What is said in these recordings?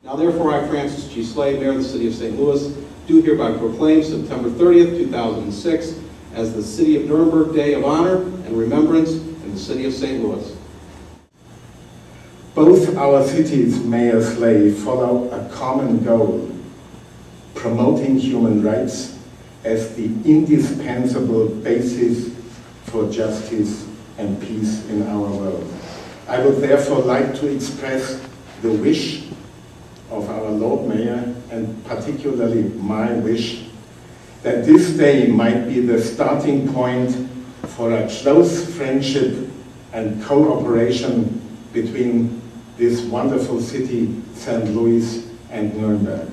Now therefore I, Francis G. Slade, Mayor of the City of St. Louis, do hereby proclaim September 30th, 2006 as the City of Nuremberg Day of Honor and Remembrance in the City of St. Louis. Both our cities, Mayor Slade, follow a common goal, promoting human rights as the indispensable basis for justice and peace in our world. I would therefore like to express the wish of our Lord Mayor, and particularly my wish, that this day might be the starting point for a close friendship and cooperation between this wonderful city, St. Louis, and Nuremberg.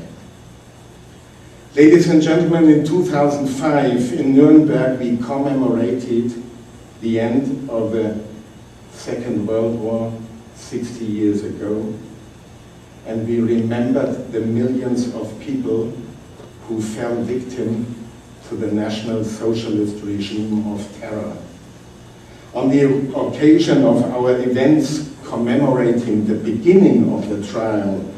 Ladies and gentlemen, in 2005 in Nuremberg we commemorated the end of the Second World War 60 years ago, and we remembered the millions of people who fell victim to the National Socialist regime of terror. On the occasion of our events commemorating the beginning of the trial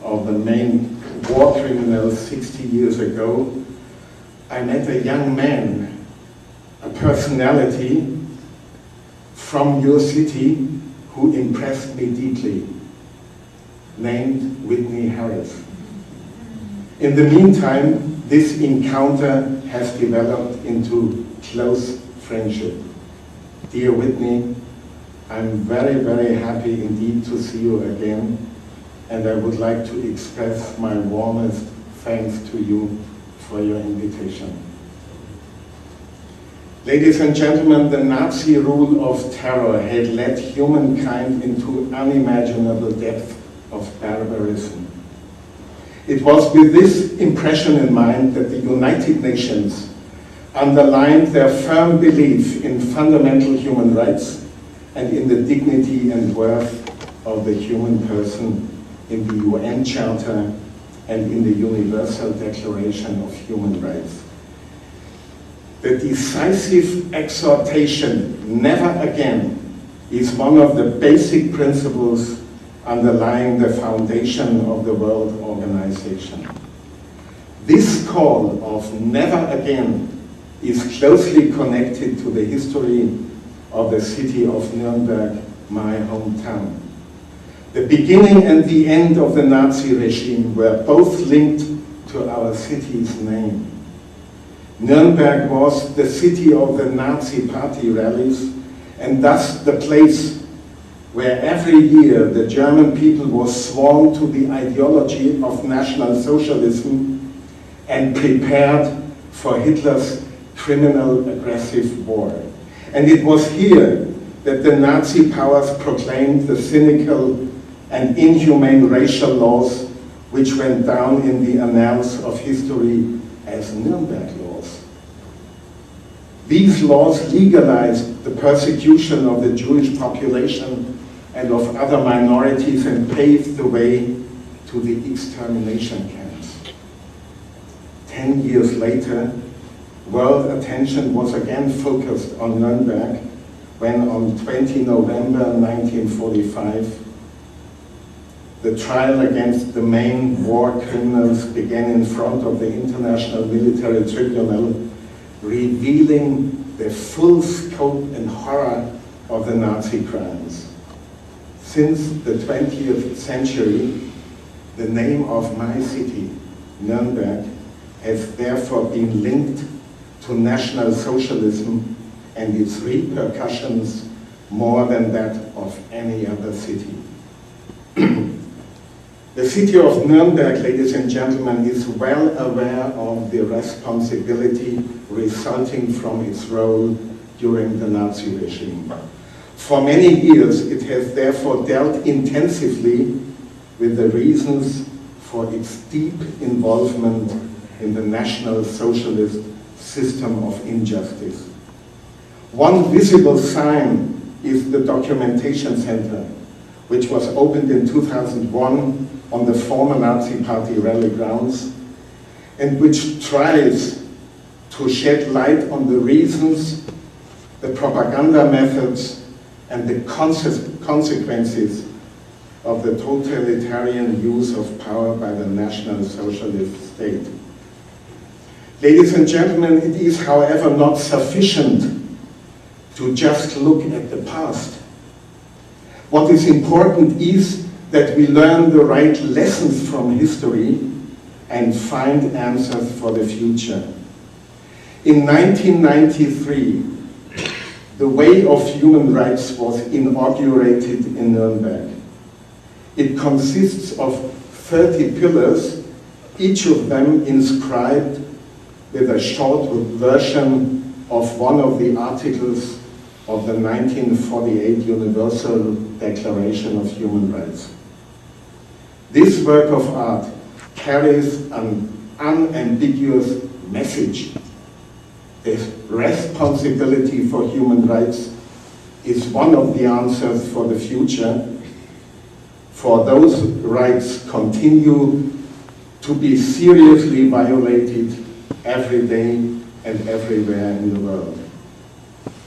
of the main war criminals 60 years ago, I met a young man, a personality from your city who impressed me deeply, named Whitney. In the meantime, this encounter has developed into close friendship. Dear Whitney, I'm very, very happy indeed to see you again, and I would like to express my warmest thanks to you for your invitation. Ladies and gentlemen, the Nazi rule of terror had led humankind into unimaginable depth of barbarism. It was with this impression in mind that the United Nations underlined their firm belief in fundamental human rights and in the dignity and worth of the human person in the UN Charter and in the Universal Declaration of Human Rights. The decisive exhortation, never again, is one of the basic principles underlying the foundation of the World Organization. This call of never again is closely connected to the history of the city of Nuremberg, my hometown. The beginning and the end of the Nazi regime were both linked to our city's name. Nuremberg was the city of the Nazi party rallies, and thus the place where every year the German people was sworn to the ideology of National Socialism and prepared for Hitler's criminal aggressive war. And it was here that the Nazi powers proclaimed the cynical and inhumane racial laws which went down in the annals of history as Nuremberg laws. These laws legalized the persecution of the Jewish population and of other minorities and paved the way to the extermination camps. 10 years later, world attention was again focused on Nuremberg when on 20 November 1945, the trial against the main war criminals began in front of the International Military Tribunal, revealing the full scope and horror of the Nazi crimes. Since the 20th century, the name of my city, Nuremberg, has therefore been linked to National Socialism and its repercussions more than that of any other city. The city of Nuremberg, ladies and gentlemen, is well aware of the responsibility resulting from its role during the Nazi regime. For many years, it has therefore dealt intensively with the reasons for its deep involvement in the National Socialist system of injustice. One visible sign is the Documentation Center, which was opened in 2001 on the former Nazi Party rally grounds, and which tries to shed light on the reasons, the propaganda methods, and the consequences of the totalitarian use of power by the National Socialist state. Ladies and gentlemen, it is, however, not sufficient to just look at the past. What is important is that we learn the right lessons from history and find answers for the future. In 1993, the Way of Human Rights was inaugurated in Nuremberg. It consists of 30 pillars, each of them inscribed with a short version of one of the articles of the 1948 Universal Declaration of Human Rights. This work of art carries an unambiguous message. The responsibility for human rights is one of the answers for the future, for those rights continue to be seriously violated every day and everywhere in the world.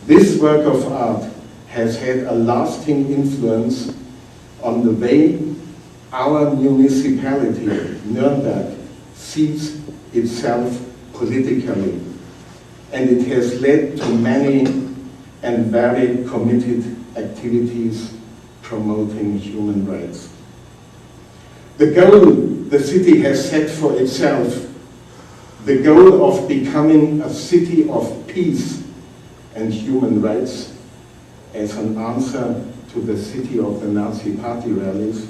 This work of art has had a lasting influence on the way our municipality, Nuremberg, sees itself politically, and it has led to many and very committed activities promoting human rights. The goal the city has set for itself, the goal of becoming a city of peace and human rights, as an answer to the city of the Nazi party rallies,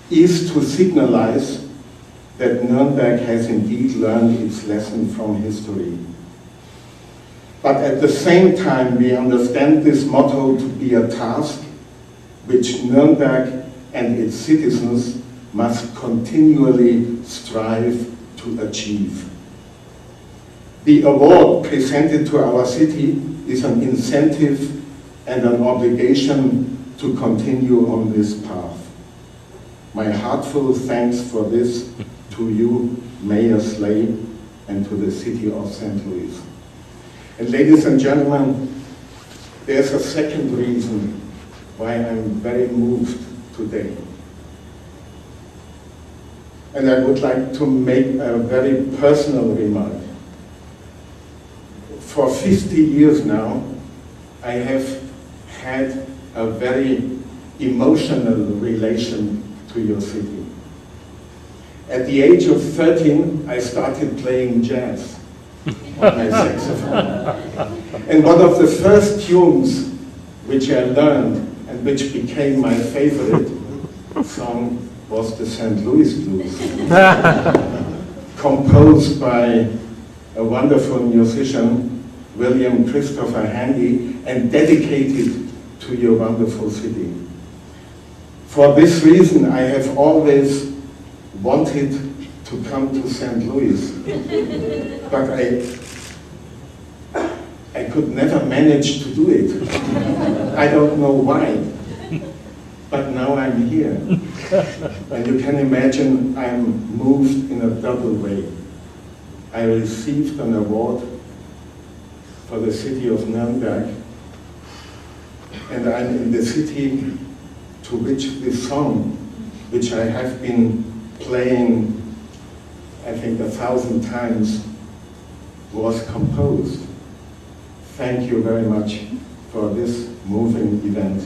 is to signalize that Nuremberg has indeed learned its lesson from history. But at the same time, we understand this motto to be a task which Nuremberg and its citizens must continually strive to achieve. The award presented to our city is an incentive and an obligation to continue on this path. My heartfelt thanks for this to you, Mayor Slay, and to the city of St. Louis. And ladies and gentlemen, there's a second reason why I'm very moved today. And I would like to make a very personal remark. For 50 years now, I have had a very emotional relation to your city. At the age of 13, I started playing jazz on my saxophone. And one of the first tunes which I learned and which became my favorite song was the St. Louis Blues, composed by a wonderful musician, William Christopher Handy, and dedicated to your wonderful city. For this reason, I have always wanted to come to St. Louis, but I could never manage to do it. I don't know why, but now I'm here. And you can imagine I'm moved in a double way. I received an award for the city of Nuremberg, and I'm in the city to which this song, which I have been playing, I think 1,000 times, was composed. Thank you very much for this moving event.